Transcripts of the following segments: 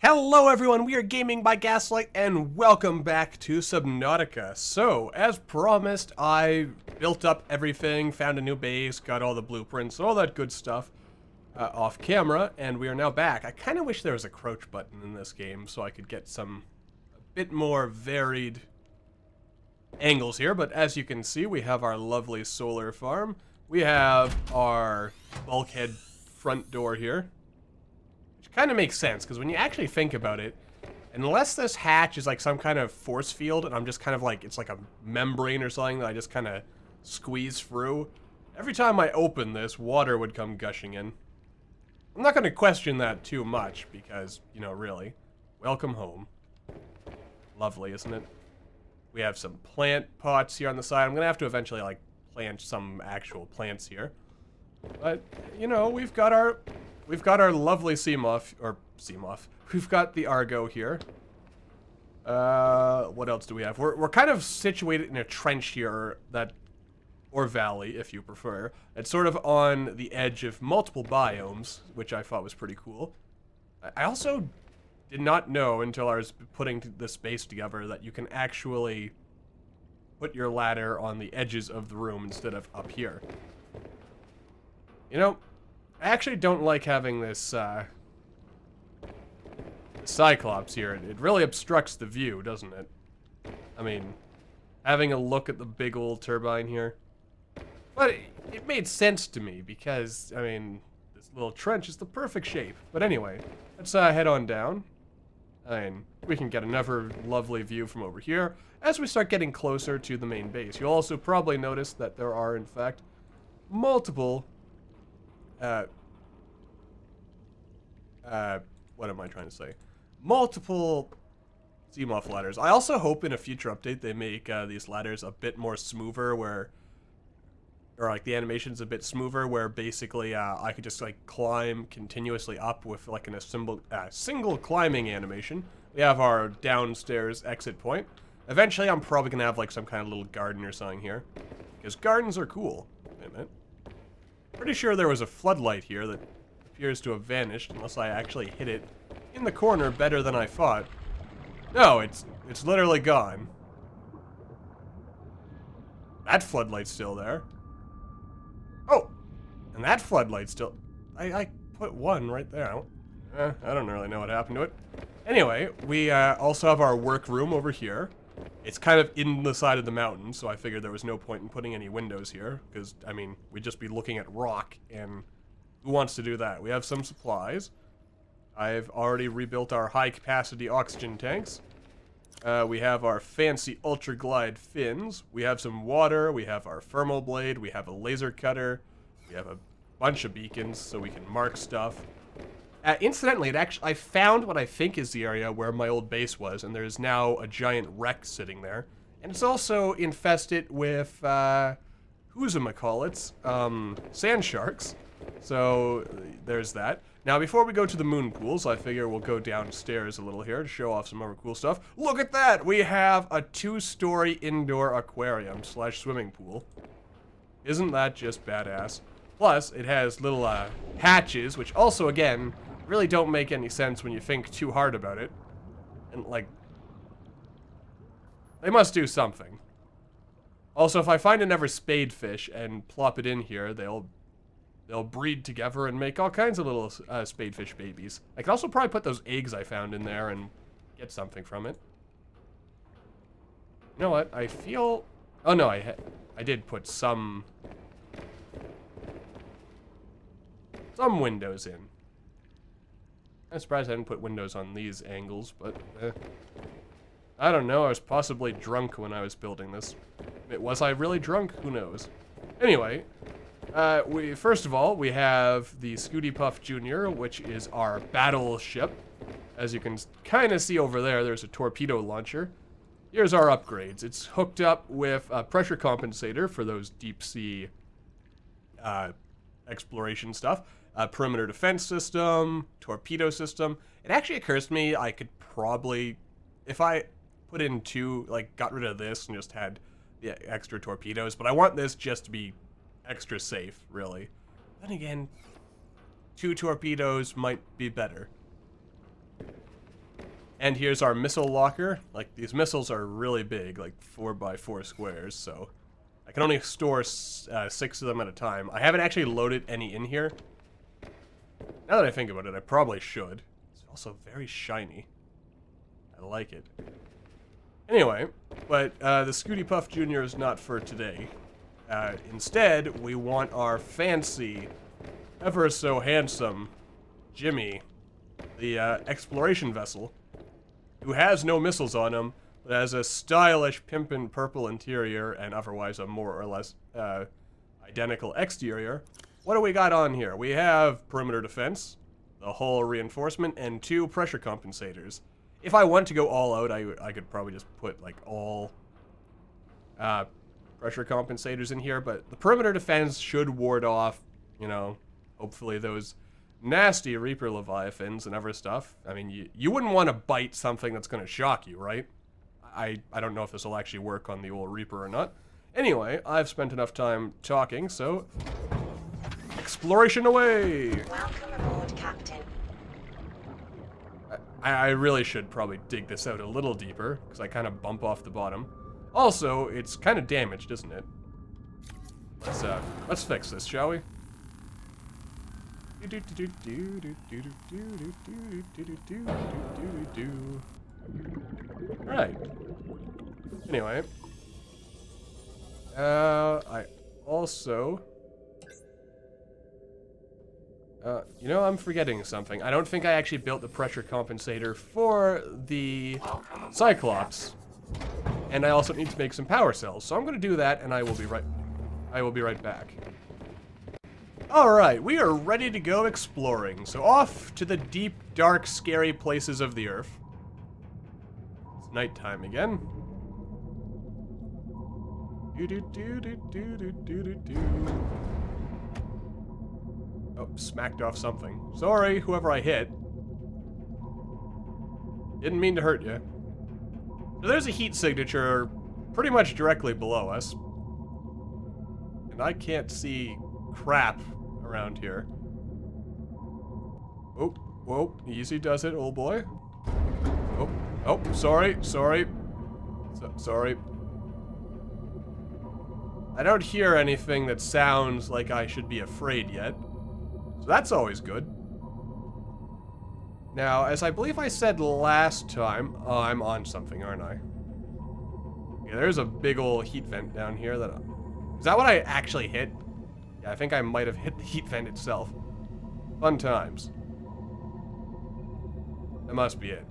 Hello everyone, we are Gaming by Gaslight and welcome back to Subnautica. So, as promised, I built up everything, found a new base, got all the blueprints, all that good stuff off camera, and we are now back. I kind of wish there was a crouch button in this game so I could get some a bit more varied angles here, but as you can see, we have our lovely solar farm. We have our bulkhead front door here. Kind of makes sense, because when you actually think about it, unless this hatch is like some kind of force field, and I'm just kind of like, it's like a membrane or something that I just kind of squeeze through, every time I open this, water would come gushing in. I'm not going to question that too much, because, you know, really, welcome home. Lovely, isn't it? We have some plant pots here on the side. I'm going to have to eventually, like, plant some actual plants here. But, you know, we've got our lovely Seamoth, or Seamoth. We've got the Argo here. What else do we have? We're kind of situated in a trench here, or valley, if you prefer. It's sort of on the edge of multiple biomes, which I thought was pretty cool. I also did not know until I was putting this base together that you can actually put your ladder on the edges of the room instead of up here. You know, I actually don't like having this, Cyclops here. It really obstructs the view, doesn't it? I mean, having a look at the big old turbine here. But it made sense to me because, I mean, this little trench is the perfect shape. But anyway, let's head on down. And we can get another lovely view from over here as we start getting closer to the main base. You'll also probably notice that there are, in fact, multiple what am I trying to say? Multiple Seamoth ladders. I also hope in a future update they make these ladders a bit more smoother, or like the animation's a bit smoother, where basically I could just like climb continuously up with like a single climbing animation. We have our downstairs exit point. Eventually I'm probably gonna have like some kind of little garden or something here, because gardens are cool. Wait a minute. Pretty sure there was a floodlight here that appears to have vanished, unless I actually hit it in the corner better than I thought. No, it's literally gone. That floodlight's still there. Oh, and that floodlight's still... I put one right there. I don't really know what happened to it. Anyway, we also have our workroom over here. It's kind of in the side of the mountain, so I figured there was no point in putting any windows here, because, I mean, we'd just be looking at rock, and who wants to do that? We have some supplies. I've already rebuilt our high-capacity oxygen tanks. We have our fancy ultra-glide fins. We have some water. We have our thermal blade. We have a laser cutter. We have a bunch of beacons, so we can mark stuff. Incidentally, I found what I think is the area where my old base was, and there's now a giant wreck sitting there. And it's also infested with, who's-a-macallits, sand sharks. So, there's that. Now, before we go to the moon pools, I figure we'll go downstairs a little here to show off some other cool stuff. Look at that! We have a 2-story indoor aquarium / swimming pool. Isn't that just badass? Plus, it has little, hatches, which also, again, really don't make any sense when you think too hard about it. And, like, they must do something. Also, if I find another spadefish and plop it in here, they'll breed together and make all kinds of little spadefish babies. I could also probably put those eggs I found in there and get something from it. You know what? I feel... Oh, no, I did put some windows in. I'm surprised I didn't put windows on these angles, but I don't know. I was possibly drunk when I was building this. Was I really drunk? Who knows? Anyway, first of all, we have the Scooty Puff Jr., which is our battleship. As you can kind of see over there, there's a torpedo launcher. Here's our upgrades. It's hooked up with a pressure compensator for those deep sea exploration stuff. A perimeter defense system, torpedo system. It actually occurs to me I could probably, if I put in 2, like got rid of this and just had the extra torpedoes, but I want this just to be extra safe, really. Then again, 2 torpedoes might be better. And here's our missile locker. Like, these missiles are really big, like 4x4 squares, so I can only store 6 of them at a time. I haven't actually loaded any in here. Now that I think about it, I probably should. It's also very shiny. I like it. Anyway, but the Scooty Puff Jr. is not for today. Instead, we want our fancy, ever so handsome Jimmy, the exploration vessel, who has no missiles on him, but has a stylish pimpin' purple interior and otherwise a more or less identical exterior. What do we got on here? We have perimeter defense, the hull reinforcement, and 2 pressure compensators. If I want to go all out, I could probably just put like all pressure compensators in here, but the perimeter defense should ward off, you know, hopefully those nasty Reaper Leviathans and other stuff. I mean, you wouldn't want to bite something that's going to shock you, right? I don't know if this will actually work on the old Reaper or not. Anyway, I've spent enough time talking, so exploration away! Welcome aboard, Captain. I really should probably dig this out a little deeper, because I kind of bump off the bottom. Also, it's kind of damaged, isn't it? Let's fix this, shall we? Alright. Anyway. I also... you know, I'm forgetting something. I don't think I actually built the pressure compensator for the Cyclops. And I also need to make some power cells. So I'm going to do that, and I will be right back. Alright, we are ready to go exploring. So off to the deep, dark, scary places of the Earth. It's nighttime again. Oh, smacked off something. Sorry, whoever I hit. Didn't mean to hurt you. So there's a heat signature pretty much directly below us. And I can't see crap around here. Oh, whoa, easy does it, old boy. Oh, sorry. Sorry. I don't hear anything that sounds like I should be afraid yet. So that's always good. Now, as I believe I said last time, oh, I'm on something, aren't I? Yeah, there's a big old heat vent down here that... Is that what I actually hit? Yeah, I think I might have hit the heat vent itself. Fun times. That must be it.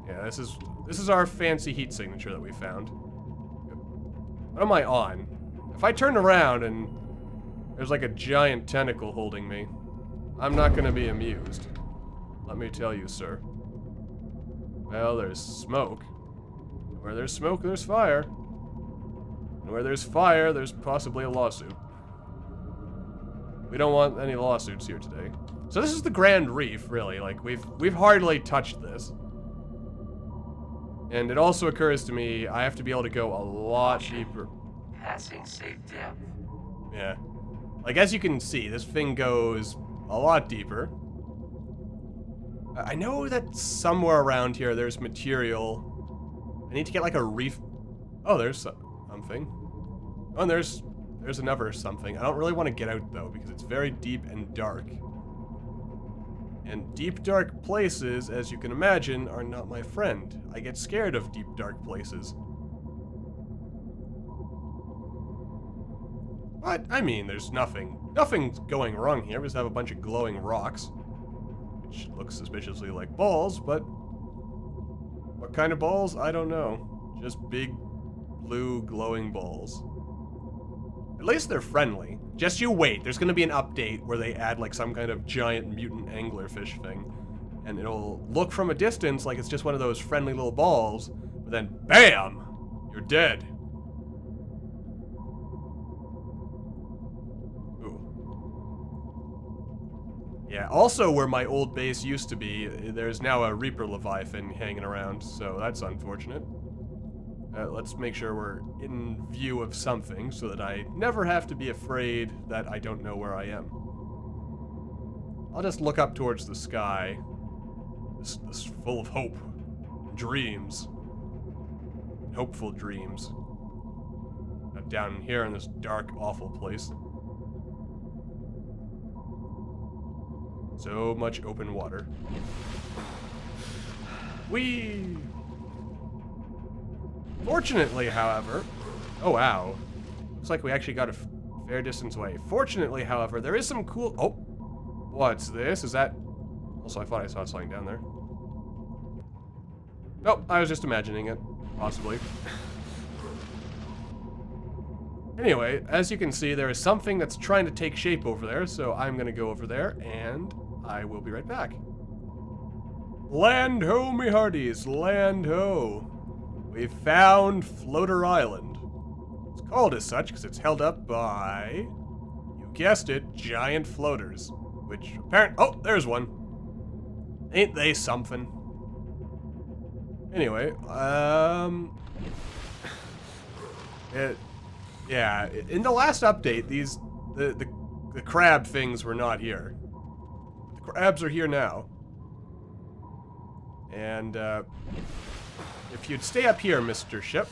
Yeah, this is our fancy heat signature that we found. What am I on? If I turn around and there's like a giant tentacle holding me, I'm not gonna be amused. Let me tell you, sir. Well, there's smoke. Where there's smoke, there's fire. And where there's fire, there's possibly a lawsuit. We don't want any lawsuits here today. So this is the Grand Reef, really. Like, we've hardly touched this. And it also occurs to me, I have to be able to go a lot deeper. Passing safe depth. Yeah. Like, as you can see, this thing goes a lot deeper. I know that somewhere around here there's material. I need to get like a reef. Oh, there's something. Oh, and there's another something. I don't really want to get out though because it's very deep and dark. And deep, dark places, as you can imagine, are not my friend. I get scared of deep, dark places. But, I mean, there's nothing's going wrong here. We just have a bunch of glowing rocks. Which looks suspiciously like balls, but... what kind of balls? I don't know. Just big, blue, glowing balls. At least they're friendly. Just you wait. There's gonna be an update where they add, like, some kind of giant mutant anglerfish thing. And it'll look from a distance like it's just one of those friendly little balls, but then, BAM! You're dead. Yeah, also where my old base used to be, there's now a Reaper Leviathan hanging around, so that's unfortunate. Let's make sure we're in view of something so that I never have to be afraid that I don't know where I am. I'll just look up towards the sky. This full of hope. dreams. Hopeful dreams. Down here in this dark, awful place. So much open water. Whee! Fortunately, however... Oh, wow. Looks like we actually got a fair distance away. Fortunately, however, there is some cool... Oh! What's this? Is that... Also, I thought I saw something down there. Nope, I was just imagining it. Possibly. Anyway, as you can see, there is something that's trying to take shape over there, so I'm gonna go over there, and I will be right back. Land ho, me hearties, land ho. We found Floater Island. It's called as such because it's held up by, you guessed it, giant floaters. Which oh, there's one. Ain't they something? Anyway, yeah, in the last update, the crab things were not here. The crabs are here now. And, if you'd stay up here, Mr. Ship,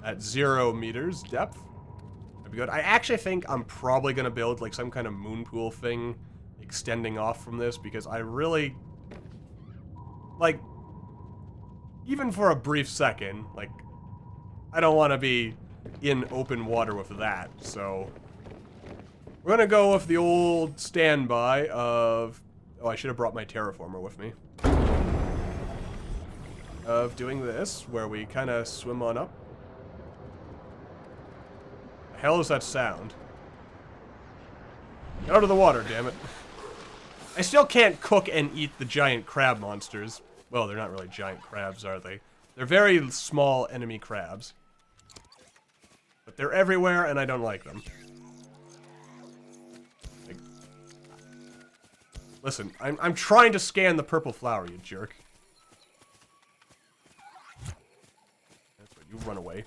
at 0 meters depth, that'd be good. I actually think I'm probably gonna build, like, some kind of moon pool thing extending off from this, because I really, like, even for a brief second, like, I don't want to be in open water with that, so we're gonna go with the old standby of... Oh, I should have brought my terraformer with me. Of doing this, where we kind of swim on up. The hell is that sound? Get out of the water, damn it. I still can't cook and eat the giant crab monsters. Well, they're not really giant crabs, are they? They're very small enemy crabs. But they're everywhere, and I don't like them. Like, listen, I'm trying to scan the purple flower, you jerk. That's right, you run away.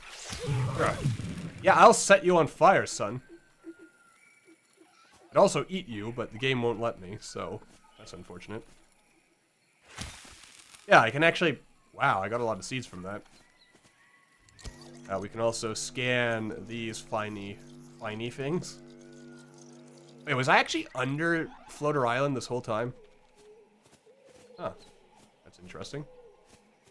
Yeah, I'll set you on fire, son. I'd also eat you, but the game won't let me, so that's unfortunate. Yeah, I can actually... Wow, I got a lot of seeds from that. We can also scan these finey things. Wait, was I actually under Floater Island this whole time? Huh. That's interesting.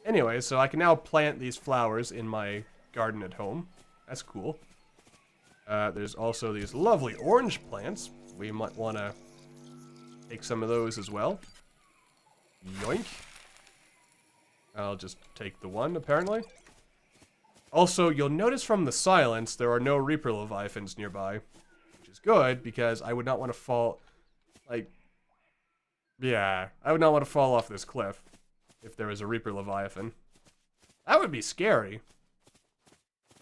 Anyway, so I can now plant these flowers in my garden at home. That's cool. There's also these lovely orange plants. We might want to take some of those as well. Yoink. I'll just take the one, apparently. Also, you'll notice from the silence, there are no Reaper Leviathans nearby. Which is good, because I would not want to fall... Like... Yeah, I would not want to fall off this cliff if there was a Reaper Leviathan. That would be scary.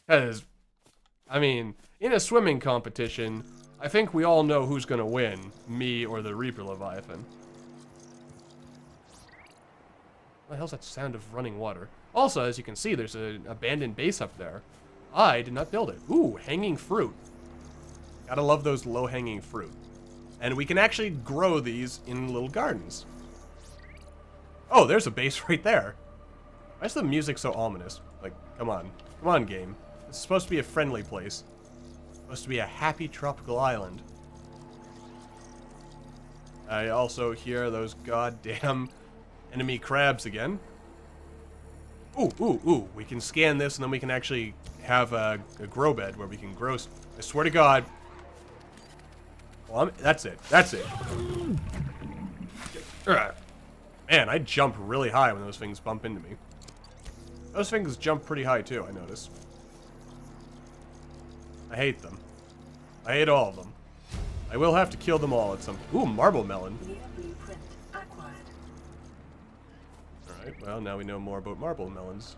Because, I mean, in a swimming competition, I think we all know who's going to win. Me or the Reaper Leviathan. What the hell's that sound of running water? Also, as you can see, there's an abandoned base up there. I did not build it. Ooh, hanging fruit. Gotta love those low-hanging fruit. And we can actually grow these in little gardens. Oh, there's a base right there. Why is the music so ominous? Like, come on. Come on, game. This is supposed to be a friendly place. It's supposed to be a happy tropical island. I also hear those goddamn enemy crabs again. Ooh, ooh, ooh. We can scan this, and then we can actually have a grow bed where we can grow... I swear to God. Well, that's it. That's it. Man, I jump really high when those things bump into me. Those things jump pretty high, too, I noticed. I hate them. I hate all of them. I will have to kill them all at some... Ooh, marble melon. Alright, well, now we know more about marble melons.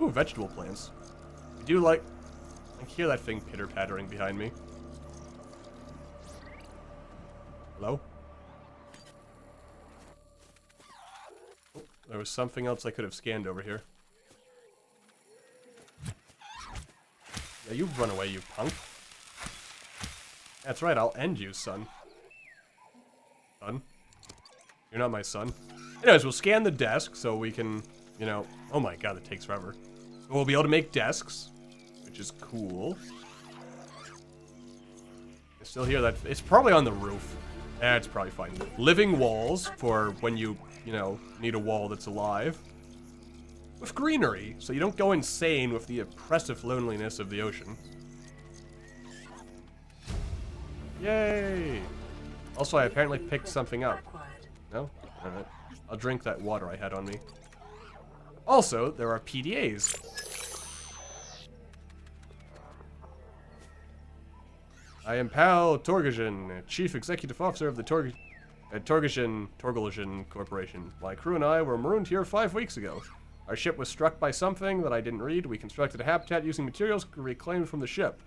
Ooh, vegetable plants. I do like... I can hear that thing pitter-pattering behind me. Hello? Oh, there was something else I could have scanned over here. Yeah, you run away, you punk. That's right, I'll end you, son. Son? You're not my son. Anyways, we'll scan the desk so we can, you know... Oh my god, it takes forever. So we'll be able to make desks, which is cool. I still hear that. It's probably on the roof. It's probably fine. Living walls for when you know, need a wall that's alive. With greenery, so you don't go insane with the oppressive loneliness of the ocean. Yay! Also, I apparently picked something up. No? Alright. I'll drink that water I had on me. Also, there are PDAs. I am Pal Torgasian, Chief Executive Officer of the Torgasian Corporation. My crew and I were marooned here 5 weeks ago. Our ship was struck by something that I didn't read. We constructed a habitat using materials reclaimed from the ship.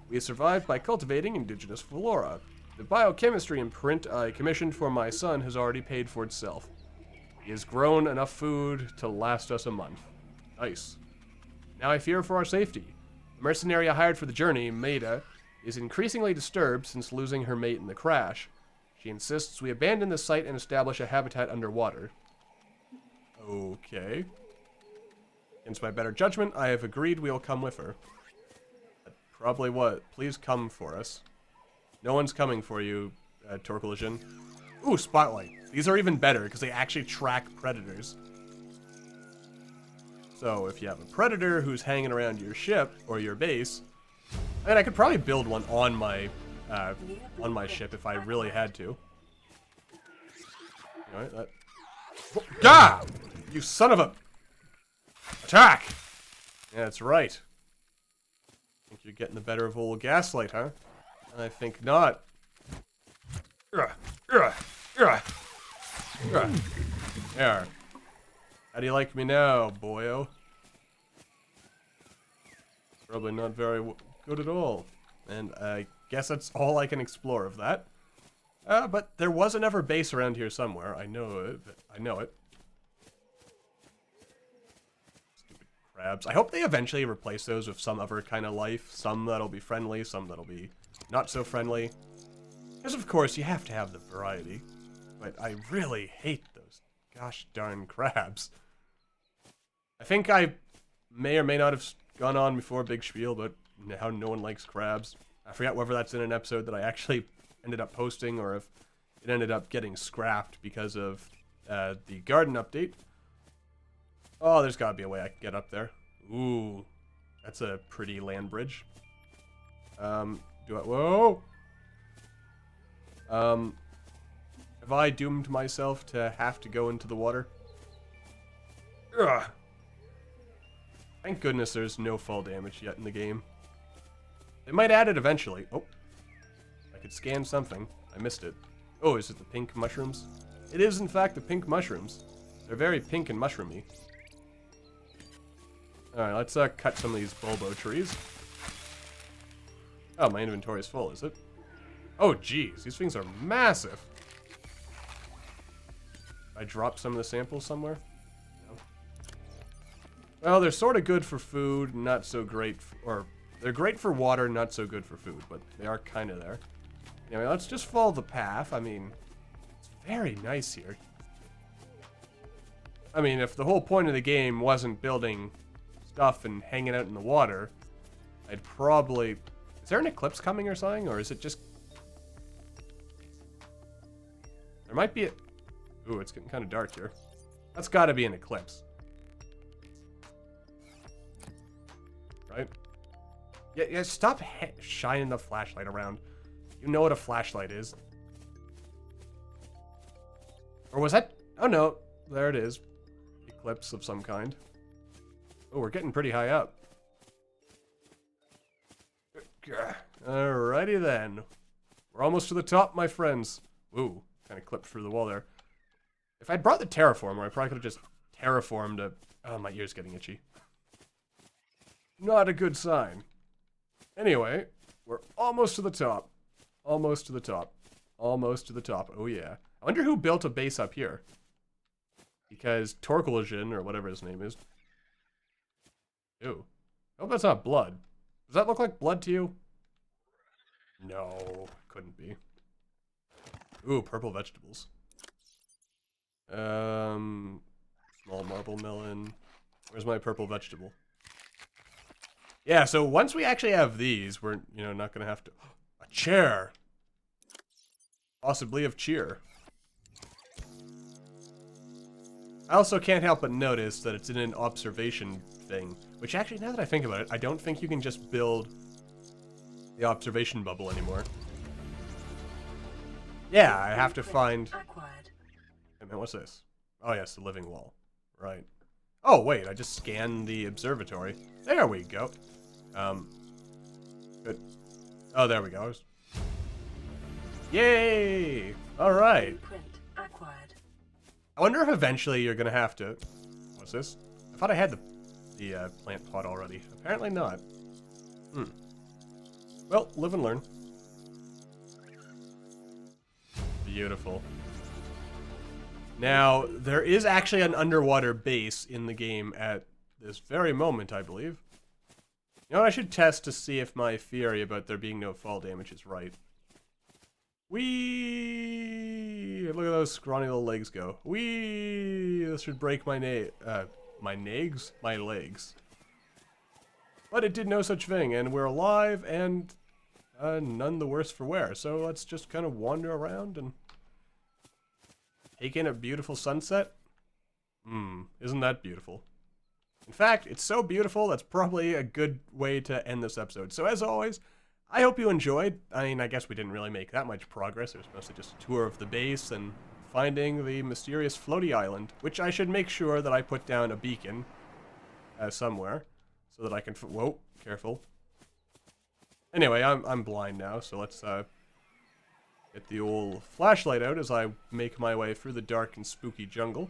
We have survived by cultivating indigenous flora. The biochemistry imprint I commissioned for my son has already paid for itself. He has grown enough food to last us a month. Nice. Now I fear for our safety. The mercenary I hired for the journey, Maida, is increasingly disturbed since losing her mate in the crash. She insists we abandon the site and establish a habitat underwater. Okay. Against my better judgment, I have agreed we'll come with her. Probably what? Please come for us. No one's coming for you, Torcollision. Ooh, Spotlight. These are even better because they actually track predators. So if you have a predator who's hanging around your ship or your base, I mean, I could probably build one on my ship if I really had to. Alright, that. Gah! You son of a. Attack! Yeah, that's right. Think you're getting the better of old Gaslight, huh? I think not. There. How do you like me now, boyo? Probably not very good at all. And I guess that's all I can explore of that. But there was another base around here somewhere. I know it. I know it. Stupid crabs. I hope they eventually replace those with some other kind of life. Some that'll be friendly, some that'll be not so friendly. Because of course you have to have the variety. But I really hate those gosh darn crabs. I think I may or may not have gone on before Big Spiel, but how no one likes crabs. I forget whether that's in an episode that I actually ended up posting or if it ended up getting scrapped because of the garden update. Oh, there's gotta be a way I can get up there. Ooh, that's a pretty land bridge. Whoa! Have I doomed myself to have to go into the water? Ugh. Thank goodness there's no fall damage yet in the game. They might add it eventually. Oh. I could scan something. I missed it. Oh, is it the pink mushrooms? It is, in fact, the pink mushrooms. They're very pink and mushroomy. Alright, let's cut some of these bulbo trees. Oh, my inventory is full, is it? Oh, geez. These things are massive. I dropped some of the samples somewhere? No. Well, they're sort of good for food, not so great or they're great for water, not so good for food, but they are kind of there. Anyway, let's just follow the path. I mean, it's very nice here. I mean, if the whole point of the game wasn't building stuff and hanging out in the water, I'd probably... Is there an eclipse coming or something, or is it just... There might be a... Ooh, it's getting kind of dark here. That's got to be an eclipse. Right? Yeah, stop shining the flashlight around. You know what a flashlight is. Or was that... Oh, no. There it is. Eclipse of some kind. Oh, we're getting pretty high up. Alrighty then. We're almost to the top, my friends. Ooh, kind of clipped through the wall there. If I'd brought the terraformer, I probably could have just terraformed a... Oh, my ear's getting itchy. Not a good sign. Anyway, we're almost to the top. Almost to the top. Almost to the top. Oh, yeah. I wonder who built a base up here. Because Torcollision, or whatever his name is. Ew. I hope that's not blood. Does that look like blood to you? No, couldn't be. Ooh, purple vegetables. purple melon. Where's my purple vegetable? Yeah, so once we actually have these, we're, you know, not gonna have to... A chair! Possibly of cheer. I also can't help but notice that it's in an observation thing. Which actually, now that I think about it, I don't think you can just build the observation bubble anymore. Yeah, I have to find... Wait a minute, what's this? Oh yes, the living wall. Right. Oh wait, I just scanned the observatory. There we go. Good. Oh, there we go. Yay! Alright. I wonder if eventually you're gonna have to... What's this? I thought I had the plant pot already. Apparently not. Well, live and learn. Beautiful. Now, there is actually an underwater base in the game at this very moment, I believe. You know what, I should test to see if my theory about there being no fall damage is right. Whee! Look at those scrawny little legs go. Whee! This should break my legs. But it did no such thing, and we're alive, and none the worse for wear. So let's just kind of wander around and take in a beautiful sunset. Isn't that beautiful? In fact, it's so beautiful, that's probably a good way to end this episode. So as always, I hope you enjoyed. I mean, I guess we didn't really make that much progress. It was mostly just a tour of the base and finding the mysterious floaty island, which I should make sure that I put down a beacon somewhere so that I can... Whoa, careful. Anyway, I'm blind now, so let's get the old flashlight out as I make my way through the dark and spooky jungle.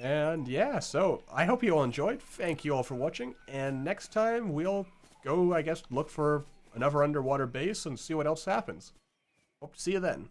And yeah, so I hope you all enjoyed. Thank you all for watching, and next time we'll go, I guess, look for another underwater base and see what else happens. Hope to see you then.